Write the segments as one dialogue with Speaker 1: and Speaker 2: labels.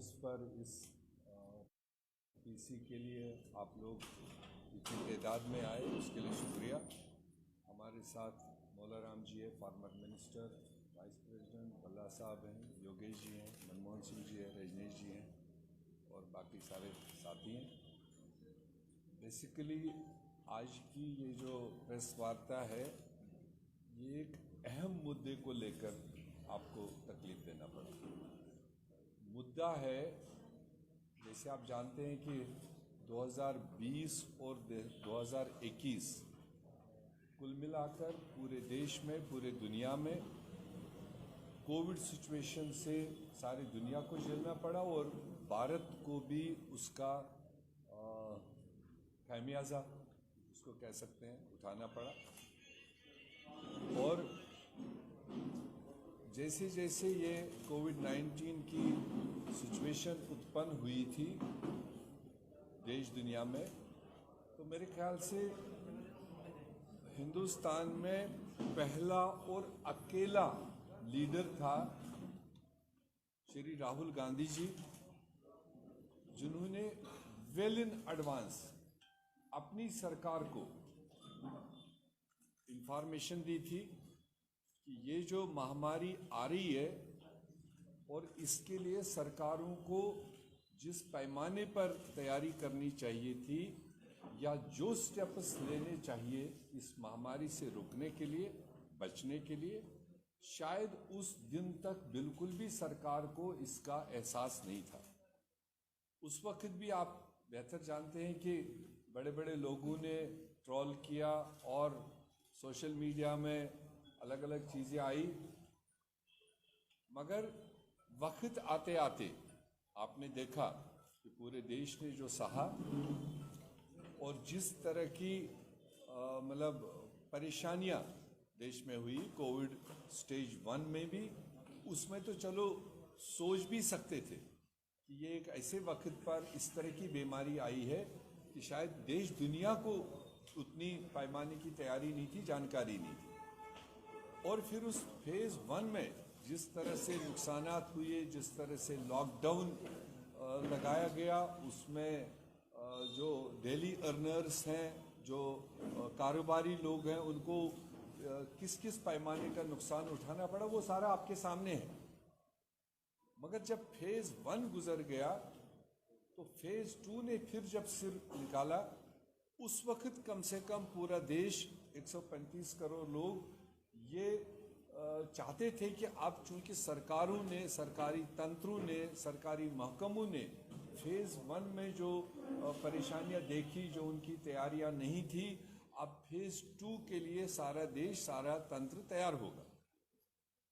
Speaker 1: Notice पर इस PC के लिए आप लोग इतनी तादाद में आए, उसके लिए शुक्रिया। हमारे साथ मौला राम जी है, farmer minister, vice president Bhalla साहब हैं, योगेश जी हैं, मनमोहन सिंह जी हैं, रजनीश जी हैं और बाकी सारे साथी हैं। बेसिकली आज की ये जो प्रेस वार्ता है, ये एक अहम मुद्दे को लेकर आपको तकलीफ देना पड़ा। मुद्दा है, जैसे आप जानते हैं कि 2020 और 2021 कुल मिलाकर पूरे देश में, पूरे दुनिया में कोविड सिचुएशन से सारी दुनिया को झेलना पड़ा और भारत को भी उसका खामियाजा, उसको कह सकते हैं, उठाना पड़ा। और जैसे जैसे ये कोविड-19 की सिचुएशन उत्पन्न हुई थी देश दुनिया में, तो मेरे ख्याल से हिंदुस्तान में पहला और अकेला लीडर था श्री राहुल गांधी जी, जिन्होंने वेल इन एडवांस अपनी सरकार को इंफॉर्मेशन दी थी कि ये जो महामारी आ रही है और इसके लिए सरकारों को जिस पैमाने पर तैयारी करनी चाहिए थी या जो स्टेप्स लेने चाहिए इस महामारी से रुकने के लिए, बचने के लिए, शायद उस दिन तक बिल्कुल भी सरकार को इसका एहसास नहीं था। उस वक्त भी आप बेहतर जानते हैं कि बड़े बड़े लोगों ने ट्रोल किया और सोशल मीडिया में अलग अलग चीज़ें आई, मगर वक्त आते आते आपने देखा कि पूरे देश ने जो सहा और जिस तरह की मतलब परेशानियां देश में हुई कोविड स्टेज 1 में भी, उसमें तो चलो सोच भी सकते थे कि ये एक ऐसे वक्त पर इस तरह की बीमारी आई है कि शायद देश दुनिया को उतनी पैमाने की तैयारी नहीं थी, जानकारी नहीं थी। और फिर उस फेज़ 1 में जिस तरह से नुकसानात हुए, जिस तरह से लॉकडाउन लगाया गया, उसमें जो डेली अर्नर्स हैं, जो कारोबारी लोग हैं, उनको किस किस पैमाने का नुकसान उठाना पड़ा, वो सारा आपके सामने है। मगर जब फेज़ 1 गुजर गया तो फेज़ 2 ने फिर जब सिर निकाला, उस वक्त कम से कम पूरा देश 135 करोड़ लोग ये चाहते थे कि अब चूंकि सरकारों ने, सरकारी तंत्रों ने, सरकारी महकमों ने फेज़ 1 में जो परेशानियां देखी, जो उनकी तैयारियां नहीं थी, अब फेज़ 2 के लिए सारा देश, सारा तंत्र तैयार होगा।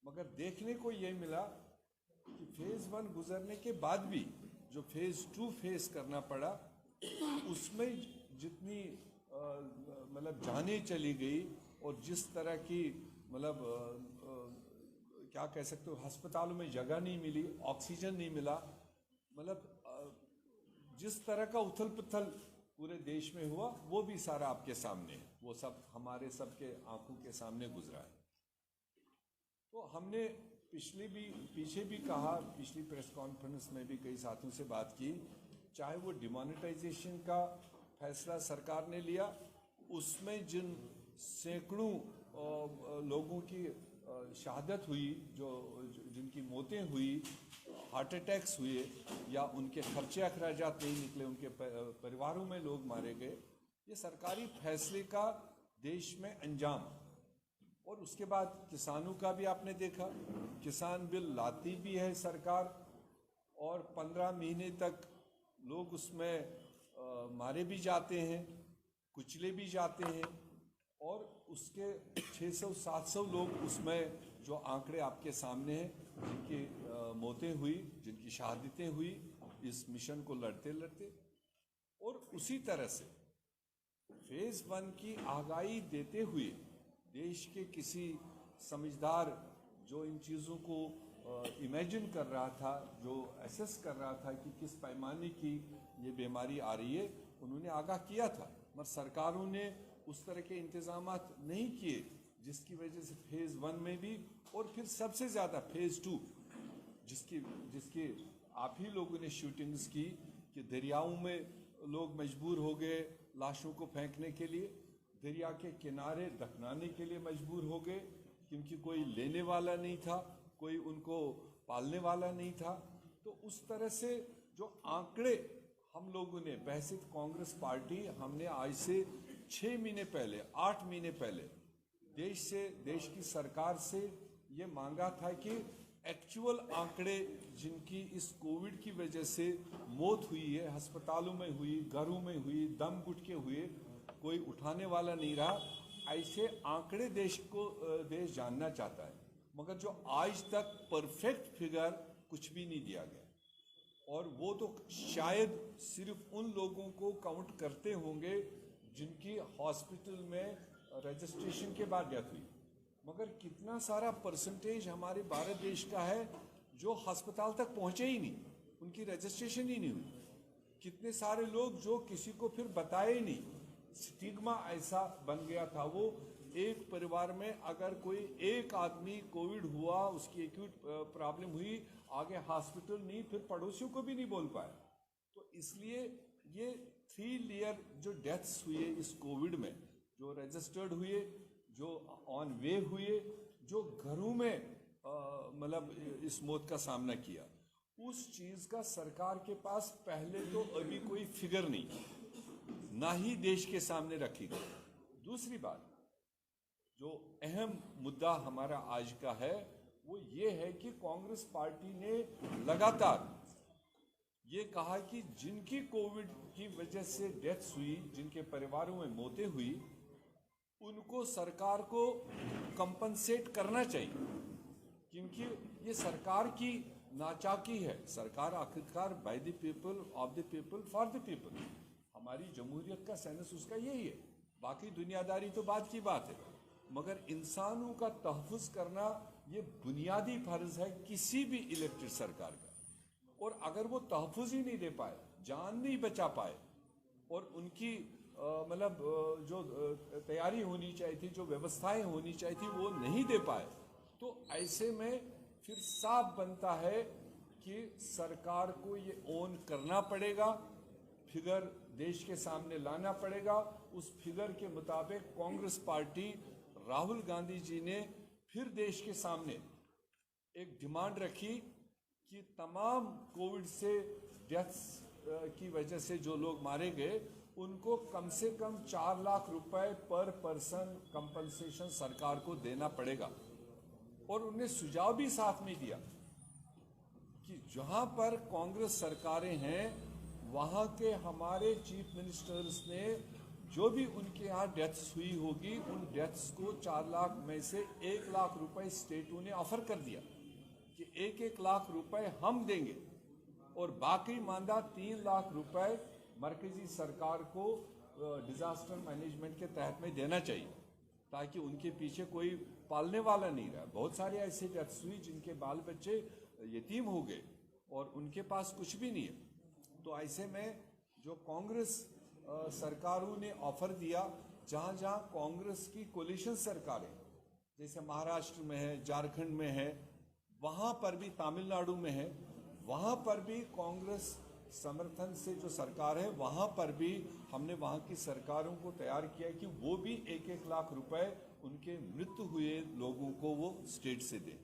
Speaker 1: मगर देखने को ये मिला कि फेज़ 1 गुजरने के बाद भी जो फेज़ 2 फेस करना पड़ा, उसमें जितनी मतलब जानें चली गई और जिस तरह की मतलब क्या कह सकते हो, अस्पतालों में जगह नहीं मिली, ऑक्सीजन नहीं मिला, मतलब जिस तरह का उथल पुथल पूरे देश में हुआ, वो भी सारा आपके सामने है, वो सब हमारे सबके आंखों के सामने गुजरा है। तो हमने पीछे भी कहा, पिछली प्रेस कॉन्फ्रेंस में भी कई साथियों से बात की, चाहे वो डिमोनेटाइजेशन का फैसला सरकार ने लिया, उसमें जिन सैकड़ों लोगों की शहादत हुई, जिनकी मौतें हुई, हार्ट अटैक्स हुए या उनके खर्चे अखराजात नहीं निकले, उनके परिवारों में लोग मारे गए, ये सरकारी फैसले का देश में अंजाम। और उसके बाद किसानों का भी आपने देखा, किसान बिल लाती भी है सरकार और 15 महीने तक लोग उसमें मारे भी जाते हैं, कुचले भी जाते हैं और उसके 600-700 लोग उसमें, जो आंकड़े आपके सामने हैं, जिनकी मौतें हुई, जिनकी शहादतें हुई इस मिशन को लड़ते लड़ते। और उसी तरह से फेज़ 1 की आगाही देते हुए देश के किसी समझदार जो इन चीज़ों को इमेजिन कर रहा था, जो एसेस कर रहा था कि किस पैमाने की ये बीमारी आ रही है, उन्होंने आगाह किया था, मगर सरकारों ने उस तरह के इंतजामात नहीं किए, जिसकी वजह से फेज़ 1 में भी और फिर सबसे ज़्यादा फेज़ 2 जिसकी आप ही लोगों ने शूटिंग्स की कि दरियाओं में लोग मजबूर हो गए लाशों को फेंकने के लिए, दरिया के किनारे दफनाने के लिए मजबूर हो गए, क्योंकि कोई लेने वाला नहीं था, कोई उनको पालने वाला नहीं था। तो उस तरह से जो आंकड़े हम लोगों ने बहसित कांग्रेस पार्टी, हमने आज से 6 महीने पहले, 8 महीने पहले देश की सरकार से ये मांगा था कि एक्चुअल आंकड़े जिनकी इस कोविड की वजह से मौत हुई है, अस्पतालों में हुई, घरों में हुई, दम घुट के हुए, कोई उठाने वाला नहीं रहा, ऐसे आंकड़े देश जानना चाहता है। मगर जो आज तक परफेक्ट फिगर कुछ भी नहीं दिया गया, और वो तो शायद सिर्फ उन लोगों को काउंट करते होंगे जिनकी हॉस्पिटल में रजिस्ट्रेशन के बाद डेथ हुई, मगर कितना सारा परसेंटेज हमारे भारत देश का है जो अस्पताल तक पहुंचे ही नहीं, उनकी रजिस्ट्रेशन ही नहीं हुई। कितने सारे लोग जो किसी को फिर बताए ही नहीं, स्टिग्मा ऐसा बन गया था। वो एक परिवार में अगर कोई एक आदमी कोविड हुआ, उसकी एक्यूट प्रॉब्लम हुई, आगे हॉस्पिटल नहीं, फिर पड़ोसियों को भी नहीं बोल पाए। तो इसलिए ये 3 लेयर जो डेथ्स हुए इस कोविड में, जो रजिस्टर्ड हुए, जो ऑन वे हुए, जो घरों में मतलब इस मौत का सामना किया, उस चीज का सरकार के पास पहले तो अभी कोई फिगर नहीं, ना ही देश के सामने रखी गई। दूसरी बात, जो अहम मुद्दा हमारा आज का है वो ये है कि कांग्रेस पार्टी ने लगातार ये कहा कि जिनकी कोविड की वजह से डेथ्स हुई, जिनके परिवारों में मौतें हुई, उनको सरकार को कंपनसेट करना चाहिए, क्योंकि ये सरकार की नाचाकी है। सरकार आखिरकार by the people, of the people, for the people. हमारी जमहूरियत का सेंस उसका यही है। बाकी दुनियादारी तो बात की बात है, मगर इंसानों का तहफ़्फ़ुज़ करना ये बुनियादी फर्ज है किसी भी इलेक्टेड सरकार का। और अगर वो तहफ़्फ़ुज़ ही नहीं दे पाए, जान नहीं बचा पाए, और उनकी मतलब जो तैयारी होनी चाहिए थी, जो व्यवस्थाएं होनी चाहिए थी, वो नहीं दे पाए, तो ऐसे में फिर साफ बनता है कि सरकार को ये ओन करना पड़ेगा, फिगर देश के सामने लाना पड़ेगा। उस फिगर के मुताबिक कांग्रेस पार्टी, राहुल गांधी जी ने फिर देश के सामने एक डिमांड रखी कि तमाम कोविड से डेथ्स की वजह से जो लोग मारे गए, उनको कम से कम 4 लाख रुपए पर पर्सन कंपनसेशन सरकार को देना पड़ेगा। और उन्हें सुझाव भी साथ में दिया कि जहां पर कांग्रेस सरकारें हैं, वहां के हमारे चीफ मिनिस्टर्स ने जो भी उनके यहाँ डेथ्स हुई होगी, उन डेथ्स को 4 लाख में से 1 लाख रुपए स्टेटों ने ऑफर कर दिया कि 1-1 लाख रुपए हम देंगे, और बाकी मानदा 3 लाख रुपए मरकजी सरकार को डिजास्टर मैनेजमेंट के तहत में देना चाहिए, ताकि उनके पीछे कोई पालने वाला नहीं रहा। बहुत सारे ऐसे डेथ्स हुई जिनके बाल बच्चे यतीम हो गए और उनके पास कुछ भी नहीं है। तो ऐसे में जो कांग्रेस सरकारों ने ऑफर दिया, जहां जहां कांग्रेस की कोलिशन सरकारें, जैसे महाराष्ट्र में है, झारखंड में है, वहां पर भी, तमिलनाडु में है, वहां पर भी कांग्रेस समर्थन से जो सरकार है, वहां पर भी हमने वहां की सरकारों को तैयार किया कि वो भी 1-1 लाख रुपए उनके मृत्यु हुए लोगों को वो स्टेट से दे।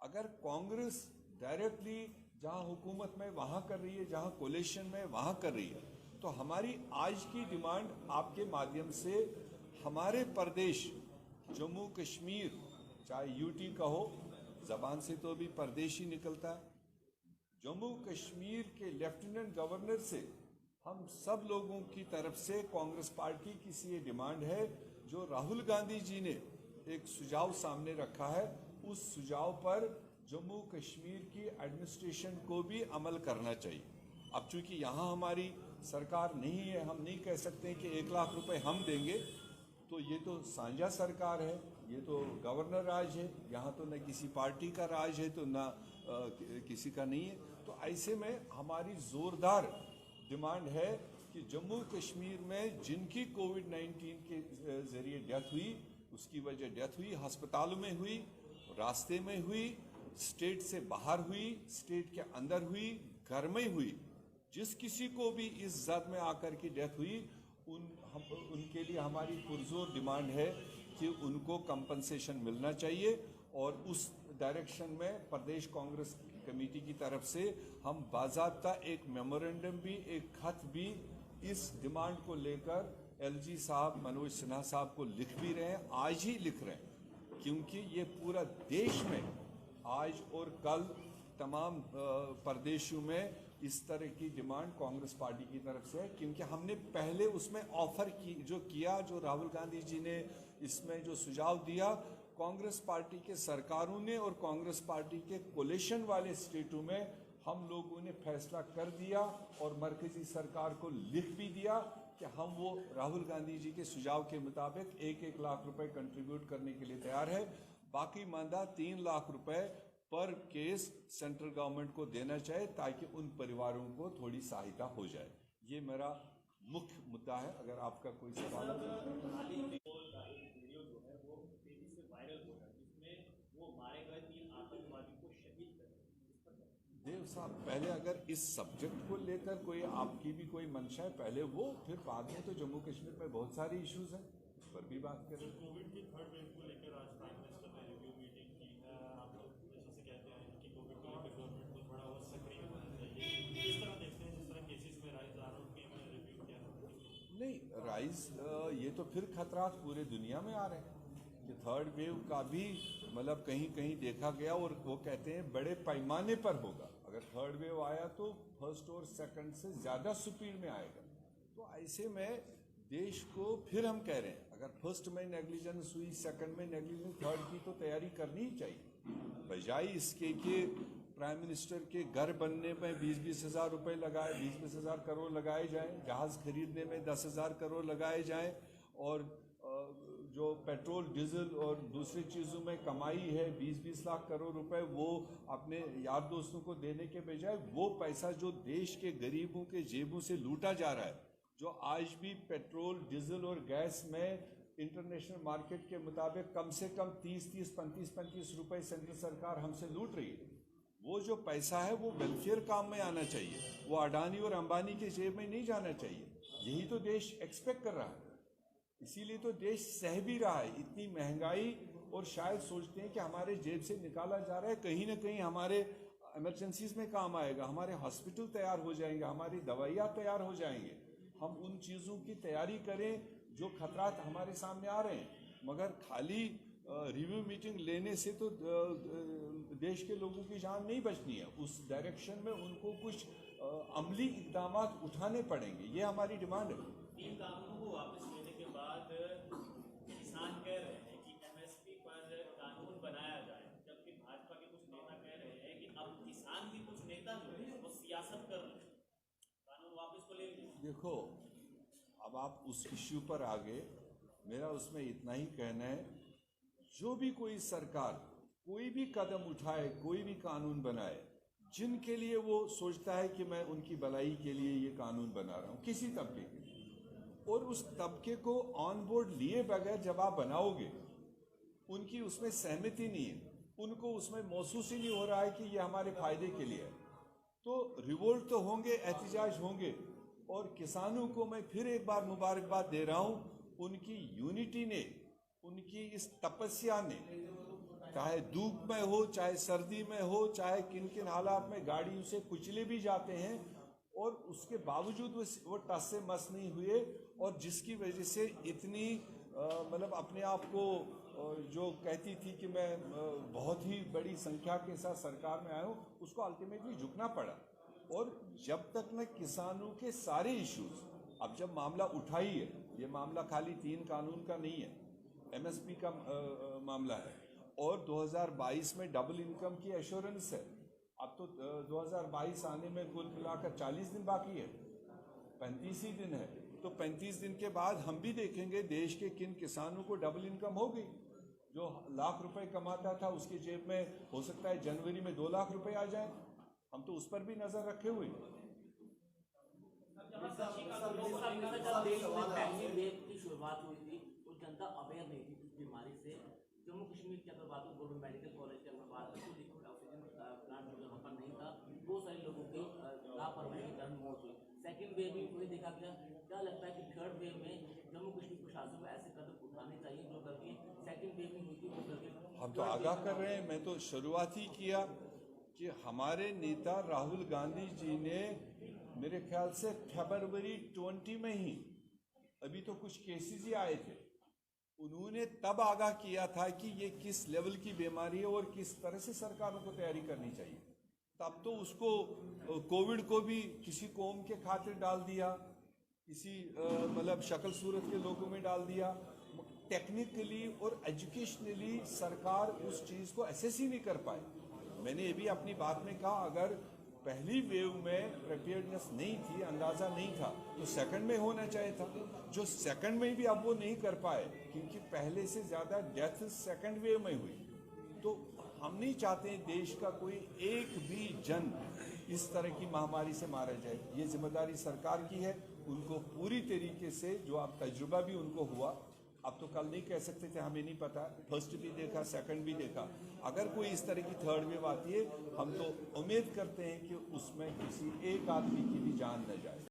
Speaker 1: अगर कांग्रेस डायरेक्टली जहां हुकूमत में वहां कर रही है, जहां कोलिशन में वहां कर रही है, तो हमारी आज की डिमांड आपके माध्यम से हमारे प्रदेश जम्मू कश्मीर, चाहे यूटी कहो, जबान से तो भी प्रदेश ही निकलता है, जम्मू कश्मीर के लेफ्टिनेंट गवर्नर से हम सब लोगों की तरफ से कांग्रेस पार्टी की सी ये डिमांड है, जो राहुल गांधी जी ने एक सुझाव सामने रखा है, उस सुझाव पर जम्मू कश्मीर की एडमिनिस्ट्रेशन को भी अमल करना चाहिए। अब चूंकि यहाँ हमारी सरकार नहीं है, हम नहीं कह सकते कि 1 लाख रुपए हम देंगे, तो ये तो साझा सरकार है, ये तो गवर्नर राज है, यहाँ तो न किसी पार्टी का राज है तो न किसी का नहीं है। तो ऐसे में हमारी जोरदार डिमांड है कि जम्मू कश्मीर में जिनकी कोविड-19 के जरिए डेथ हुई, उसकी वजह डेथ हुई, अस्पतालों में हुई, रास्ते में हुई, स्टेट से बाहर हुई, स्टेट के अंदर हुई, घर में हुई, जिस किसी को भी इस जद में आकर की डेथ हुई, उनके लिए हमारी पुरजोर डिमांड है कि उनको कंपनसेशन मिलना चाहिए। और उस डायरेक्शन में प्रदेश कांग्रेस कमेटी की तरफ से हम बाज़ाब्ता एक मेमोरेंडम भी, एक खत भी इस डिमांड को लेकर एलजी साहब, मनोज सिन्हा साहब को लिख भी रहे हैं, आज ही लिख रहे हैं, क्योंकि ये पूरा देश में आज और कल तमाम प्रदेशों में इस तरह की डिमांड कांग्रेस पार्टी की तरफ से है। क्योंकि हमने पहले उसमें ऑफर किया, जो राहुल गांधी जी ने इसमें जो सुझाव दिया, कांग्रेस पार्टी के सरकारों ने और कांग्रेस पार्टी के कोलिशन वाले स्टेटों में हम लोगों ने फैसला कर दिया और मरकजी सरकार को लिख भी दिया कि हम वो राहुल गांधी जी के सुझाव के मुताबिक 1-1 लाख रुपए कंट्रीब्यूट करने के लिए तैयार है। बाकी मानदा 3 लाख रुपए पर केस सेंट्रल गवर्नमेंट को देना चाहिए, ताकि उन परिवारों को थोड़ी सहायता हो जाए। ये मेरा मुख्य मुद्दा है। अगर आपका कोई सवाल हो। देव साहब, पहले अगर इस सब्जेक्ट को लेकर कोई आपकी भी कोई मंशा है, पहले वो, फिर बाद में तो जम्मू कश्मीर में बहुत सारे इश्यूज हैं, उस पर भी बात करें।
Speaker 2: कोविड की थर्ड वेव को लेकर आज प्राइम मिनिस्टर ने रिव्यू मीटिंग की है। आप लोग जैसे कहते हैं कि कोविड को लेकर गवर्नमेंट को थोड़ा और सक्रिय होना चाहिए, किस तरह देखते हैं जिस तरह केसेस में राइज आ रहा है, उनकी रिव्यू क्या है?
Speaker 1: नहीं, राइज ये तो फिर खतरात पूरे दुनिया में आ रहे हैं कि थर्ड वेव का भी मतलब कहीं कहीं देखा गया, और वो कहते हैं बड़े पैमाने पर होगा। अगर थर्ड वेव आया तो फर्स्ट और सेकंड से ज़्यादा स्पीड में आएगा। तो ऐसे में देश को, फिर हम कह रहे हैं, अगर फर्स्ट में नेग्लिजेंस हुई, सेकंड में नेग्लिजेंस, थर्ड की तो तैयारी करनी ही चाहिए। बजाय इसके कि प्राइम मिनिस्टर के घर बनने में 20-20 हज़ार रुपये लगाए, 20-20 हज़ार करोड़ लगाए जाएं, जहाज़ खरीदने में 10,000 करोड़ लगाए जाएं, और जो पेट्रोल, डीजल और दूसरी चीज़ों में कमाई है 20-20 लाख करोड़ रुपए, वो अपने यार दोस्तों को देने के बजाय वो पैसा जो देश के गरीबों के जेबों से लूटा जा रहा है, जो आज भी पेट्रोल, डीजल और गैस में इंटरनेशनल मार्केट के मुताबिक कम से कम 30-30, 35-35 रुपए सेंट्रल सरकार हमसे लूट रही है, वो जो पैसा है वो वेलफेयर काम में आना चाहिए, वो अडानी और अंबानी के जेब में नहीं जाना चाहिए। यही तो देश एक्सपेक्ट कर रहा है, इसीलिए तो देश सह भी रहा है इतनी महंगाई, और शायद सोचते हैं कि हमारे जेब से निकाला जा रहा है, कहीं ना कहीं हमारे इमरजेंसीज में काम आएगा, हमारे हॉस्पिटल तैयार हो जाएंगे, हमारी दवाइयाँ तैयार हो जाएंगे। हम उन चीज़ों की तैयारी करें जो खतरात हमारे सामने आ रहे हैं। मगर खाली रिव्यू मीटिंग लेने से तो देश के लोगों की जान नहीं बचनी है। उस डायरेक्शन में उनको कुछ अमली इकदाम उठाने पड़ेंगे, ये हमारी डिमांड है।
Speaker 3: इन कानूनों को वापस लेने के बाद किसान कह रहे हैं कि एमएसपी पर कानून बनाया जाए, जबकि भाजपा के कुछ नेता कह रहे हैं कि अब किसान भी कुछ नेता जो है वो सियासत कर रहे हैं, कानून वापस को ले लीजिए।
Speaker 1: देखो, अब आप उस इश्यू पर आगे, मेरा उसमें इतना ही कहना है, जो भी कोई सरकार कोई भी कदम उठाए, कोई भी कानून बनाए, जिनके लिए वो सोचता है कि मैं उनकी भलाई के लिए ये कानून बना रहा हूँ, किसी तबके के लिए, और उस तबके को ऑन बोर्ड लिए बगैर जब आप बनाओगे, उनकी उसमें सहमति नहीं है, उनको उसमें महसूस ही नहीं हो रहा है कि ये हमारे फायदे के लिए है, तो रिवोल्ट तो होंगे, एहतजाज होंगे। और किसानों को मैं फिर एक बार मुबारकबाद दे रहा हूँ, उनकी यूनिटी ने, उनकी इस तपस्या ने, चाहे धूप में हो, चाहे सर्दी में हो, चाहे किन किन हालात में गाड़ियों से कुचले भी जाते हैं, और उसके बावजूद वो टस से मस नहीं हुए, और जिसकी वजह से इतनी मतलब अपने आप को जो कहती थी कि मैं बहुत ही बड़ी संख्या के साथ सरकार में आया हूँ, उसको अल्टीमेटली झुकना पड़ा। और जब तक न किसानों के सारे इश्यूज, अब जब मामला उठाई है, ये मामला खाली 3 कानून का नहीं है, एमएसपी का मामला है, और 2022 में डबल इनकम की एश्योरेंस है। अब तो 2022 आने में कुल मिलाकर 40 दिन बाकी है, 35 ही दिन है, तो 35 दिन के बाद हम भी देखेंगे देश के किन किसानों को डबल इनकम होगी। जो लाख रुपए कमाता था उसकी जेब में हो सकता है जनवरी में 2 लाख रुपए आ जाए, हम तो उस पर भी नजर रखे हुए।
Speaker 4: शुरुआत हुई थी तो जनता अवेयर नहीं थी इस बीमारी से। जम्मू कश्मीर की अगर बात हो, गवर्नमेंट मेडिकल कॉलेज की अगर बात हो, तो लिक्विड ऑक्सीजन प्लांट जो वहाँ पर नहीं था, बहुत सारे लोगों की मौत हुई। सेकंड वेव में वही देखा गया। क्या लगता है कि थर्ड वेव में जम्मू कश्मीर प्रशासन को ऐसे कदम उठाने चाहिए जो करके सेकंड वेव में हुई थी वो करके
Speaker 1: हम तो आगाह कर रहे हैं। मैं तो शुरुआत ही किया कि हमारे नेता राहुल गांधी जी ने मेरे ख्याल से फरवरी 20 में ही, अभी तो कुछ केसेस ही आए थे, उन्होंने तब आगाह किया था कि ये किस लेवल की बीमारी है और किस तरह से सरकारों को तैयारी करनी चाहिए। तब तो उसको कोविड को भी किसी कौम के खातिर डाल दिया, किसी मतलब शक्ल सूरत के लोगों में डाल दिया। टेक्निकली और एजुकेशनली सरकार उस चीज़ को असेस ही नहीं कर पाए। मैंने ये भी अपनी बात में कहा, अगर पहली वेव में प्रिपेयर्डनेस नहीं थी, अंदाज़ा नहीं था, तो सेकंड में होना चाहिए था। जो सेकंड में भी अब वो नहीं कर पाए क्योंकि पहले से ज़्यादा डेथ सेकंड वेव में हुई। तो हम नहीं चाहते हैं देश का कोई एक भी जन इस तरह की महामारी से मारा जाए। ये जिम्मेदारी सरकार की है। उनको पूरी तरीके से, जो आप तजुर्बा भी उनको हुआ, अब तो कल नहीं कह सकते थे हमें नहीं पता, फर्स्ट भी देखा, सेकंड भी देखा। अगर कोई इस तरह की थर्ड वेव आती है, हम तो उम्मीद करते हैं कि उसमें किसी एक आदमी की भी जान न जाए।